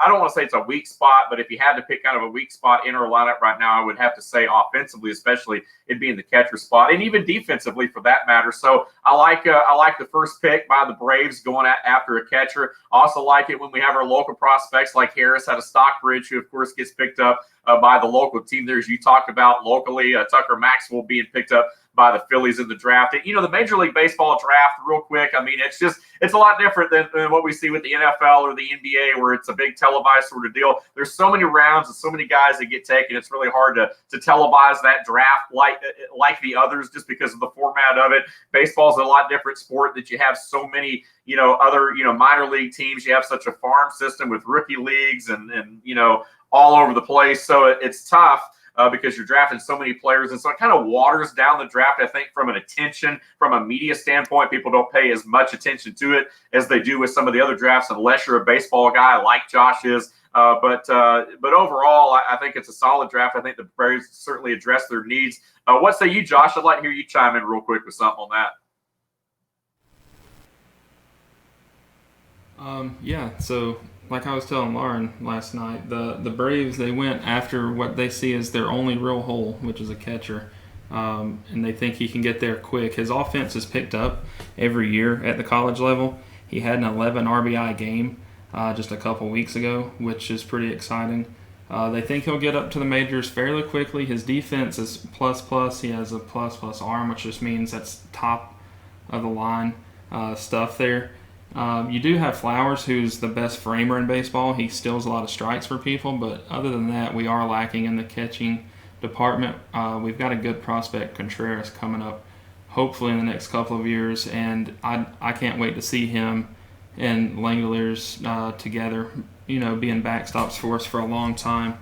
I don't want to say it's a weak spot, but if you had to pick kind of a weak spot in our lineup right now, I would have to say offensively, especially it'd be in the catcher spot, and even defensively for that matter. So I like the first pick by the Braves going after a catcher. Also like it when we have our local prospects like Harris out of Stockbridge, who of course gets picked up by the local team there, as you talked about locally. Tucker Maxwell being picked up by the Phillies in the draft. The Major League Baseball draft, real quick, I mean, it's a lot different than what we see with the NFL or the NBA, where it's a big televised sort of deal. There's so many rounds and so many guys that get taken. It's really hard to televise that draft like the others, just because of the format of it. Baseball's a lot different sport, that you have so many other minor league teams. You have such a farm system with rookie leagues and all over the place. So it's tough because you're drafting so many players. And so it kind of waters down the draft, I think, from a media standpoint. People don't pay as much attention to it as they do with some of the other drafts, unless you're a baseball guy like Josh is. But overall, I think it's a solid draft. I think the Braves certainly address their needs. What say you, Josh? I'd like to hear you chime in real quick with something on that. So like I was telling Lauren last night, the Braves, they went after what they see as their only real hole, which is a catcher, and they think he can get there quick. His offense is picked up every year at the college level. He had an 11 RBI game just a couple weeks ago, which is pretty exciting. They think he'll get up to the majors fairly quickly. His defense is plus. He has a plus arm, which just means that's top of the line stuff there. You do have Flowers, who's the best framer in baseball. He steals a lot of strikes for people, but other than that, we are lacking in the catching department. We've got a good prospect, Contreras, coming up hopefully in the next couple of years, and I can't wait to see him and Langoliers together, being backstops for us for a long time.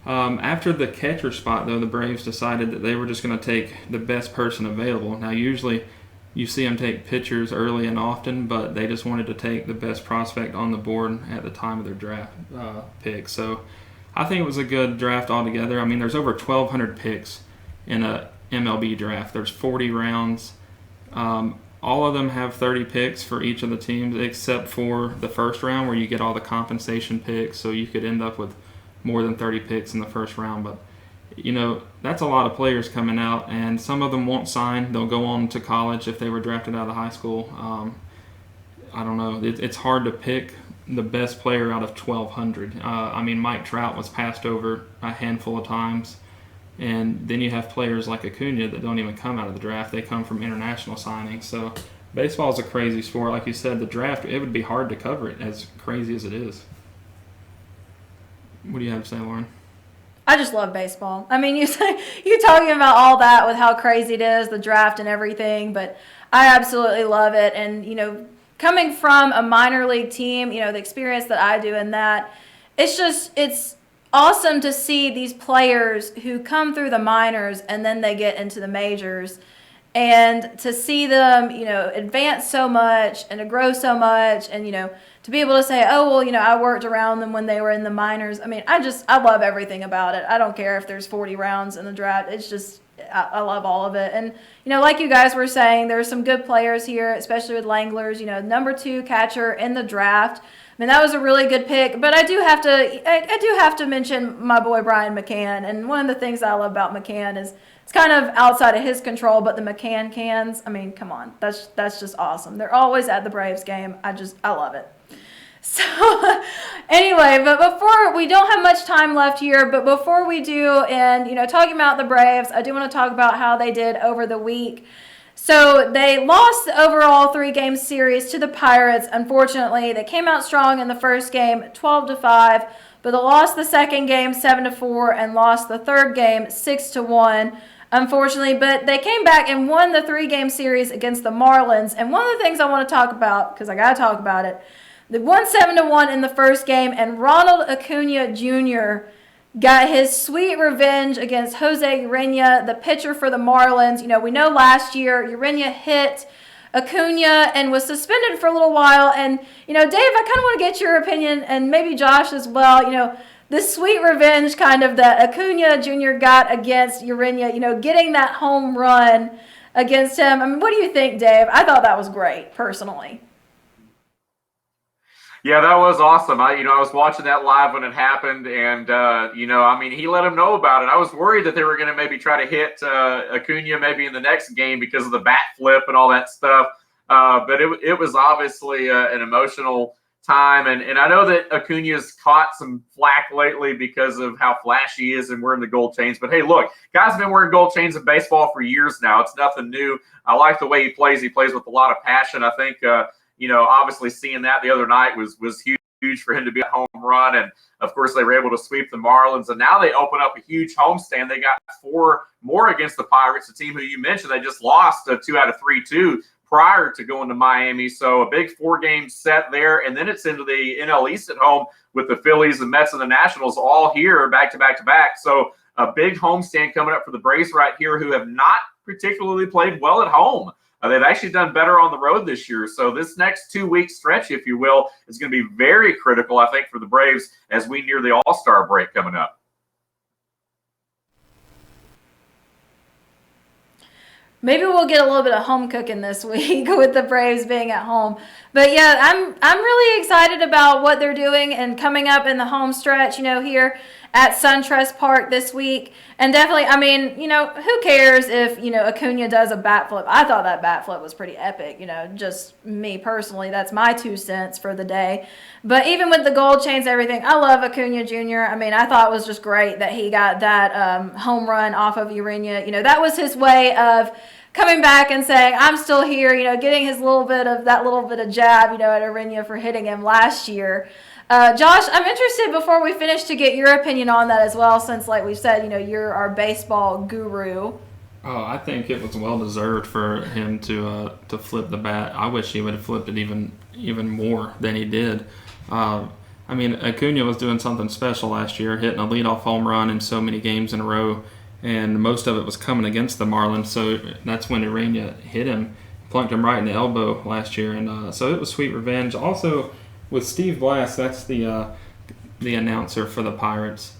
After the catcher spot, though, the Braves decided that they were just going to take the best person available. Now, usually you see them take pitchers early and often, but they just wanted to take the best prospect on the board at the time of their draft pick. So I think it was a good draft altogether. I mean, there's over 1,200 picks in a MLB draft. There's 40 rounds. All of them have 30 picks for each of the teams, except for the first round where you get all the compensation picks. So you could end up with more than 30 picks in the first round. But that's a lot of players coming out, and some of them won't sign. They'll go on to college if they were drafted out of high school. I don't know. It's hard to pick the best player out of 1,200. Mike Trout was passed over a handful of times, and then you have players like Acuna that don't even come out of the draft. They come from international signings. So baseball is a crazy sport. Like you said, the draft, it would be hard to cover it as crazy as it is. What do you have to say, Lauren? I just love baseball. I mean, you're talking about all that with how crazy it is, the draft and everything, but I absolutely love it. And, coming from a minor league team, the experience that I do in that, it's awesome to see these players who come through the minors and then they get into the majors, and to see them, advance so much and to grow so much, and, to be able to say, oh, well, I worked around them when they were in the minors. I mean, I love everything about it. I don't care if there's 40 rounds in the draft. It's just, I love all of it. And, like you guys were saying, there's some good players here, especially with Langoliers, number 2 catcher in the draft. I mean, that was a really good pick, but I do have to mention my boy Brian McCann. And one of the things I love about McCann is it's kind of outside of his control, but the McCann cans, I mean, come on, that's just awesome. They're always at the Braves game. I love it. So anyway, but we don't have much time left here, but before we do, and talking about the Braves, I do want to talk about how they did over the week. So they lost the overall 3-game series to the Pirates. Unfortunately, they came out strong in the first game, 12-5, but they lost the second game 7-4 and lost the third game 6-1. Unfortunately, but they came back and won the 3-game series against the Marlins. And one of the things I want to talk about, because I got to talk about it, they won 7-1 in the first game, and Ronald Acuna Jr. got his sweet revenge against Jose Urena, the pitcher for the Marlins. We know last year Urena hit Acuna and was suspended for a little while. And, Dave, I kind of want to get your opinion, and maybe Josh as well. This sweet revenge kind of that Acuna Jr. got against Urena, getting that home run against him. I mean, what do you think, Dave? I thought that was great, personally. Yeah, that was awesome. I was watching that live when it happened, and he let him know about it. I was worried that they were going to maybe try to hit Acuna maybe in the next game because of the bat flip and all that stuff. But it was obviously an emotional time, and I know that Acuna's caught some flack lately because of how flashy he is and wearing the gold chains. But hey, look, guys have been wearing gold chains in baseball for years now. It's nothing new. I like the way he plays. He plays with a lot of passion. I think obviously seeing that the other night was huge for him to be a home run. And of course, they were able to sweep the Marlins. And now they open up a huge homestand. They got 4 more against the Pirates, a team who you mentioned. They just lost 2 out of 3 too prior to going to Miami. So a big 4-game set there. And then it's into the NL East at home with the Phillies, the Mets, and the Nationals all here back to back to back. So a big homestand coming up for the Braves right here, who have not particularly played well at home. They've actually done better on the road this year. So this next 2-week stretch, if you will, is going to be very critical, I think, for the Braves as we near the All-Star break coming up. Maybe we'll get a little bit of home cooking this week with the Braves being at home. But yeah, I'm really excited about what they're doing and coming up in the home stretch, here at SunTrust Park this week. And definitely, I mean, who cares if, Acuna does a bat flip? I thought that bat flip was pretty epic, just me personally. That's my 2 cents for the day. But even with the gold chains and everything, I love Acuna Jr. I mean, I thought it was just great that he got that home run off of Urena. That was his way of coming back and saying, I'm still here, getting his little bit of jab, at Urena for hitting him last year. Josh, I'm interested before we finish to get your opinion on that as well, since like we said, you're our baseball guru. Oh, I think it was well deserved for him to flip the bat. I wish he would have flipped it even more than he did. I mean, Acuna was doing something special last year, hitting a leadoff home run in so many games in a row, and most of it was coming against the Marlins. So that's when Urena hit him, plunked him right in the elbow last year, and so it was sweet revenge. Also, with Steve Blass, that's the announcer for the Pirates.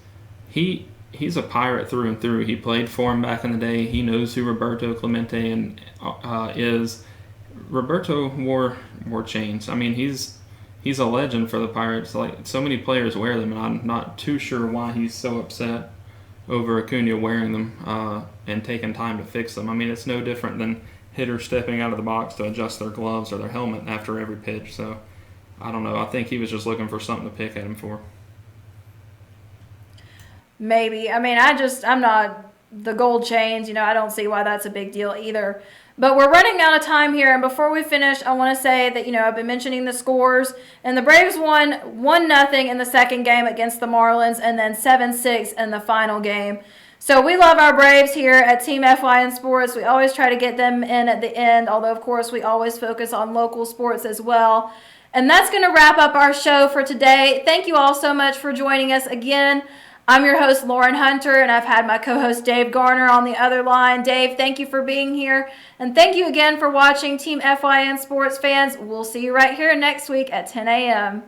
He's a Pirate through and through. He played for him back in the day. He knows who Roberto Clemente is. Roberto wore chains. I mean, he's a legend for the Pirates. Like, so many players wear them, and I'm not too sure why he's so upset over Acuna wearing them and taking time to fix them. I mean, it's no different than hitters stepping out of the box to adjust their gloves or their helmet after every pitch. So I don't know. I think he was just looking for something to pick at him for. Maybe. I mean, I'm not the gold chains. I don't see why that's a big deal either. But we're running out of time here, and before we finish, I want to say that, I've been mentioning the scores, and the Braves won 1-0 in the second game against the Marlins, and then 7-6 in the final game. So we love our Braves here at Team FYN Sports. We always try to get them in at the end, although, of course, we always focus on local sports as well. And that's going to wrap up our show for today. Thank you all so much for joining us again. I'm your host, Lauren Hunter, and I've had my co-host, Dave Garner, on the other line. Dave, thank you for being here. And thank you again for watching Team FYN Sports fans. We'll see you right here next week at 10 a.m.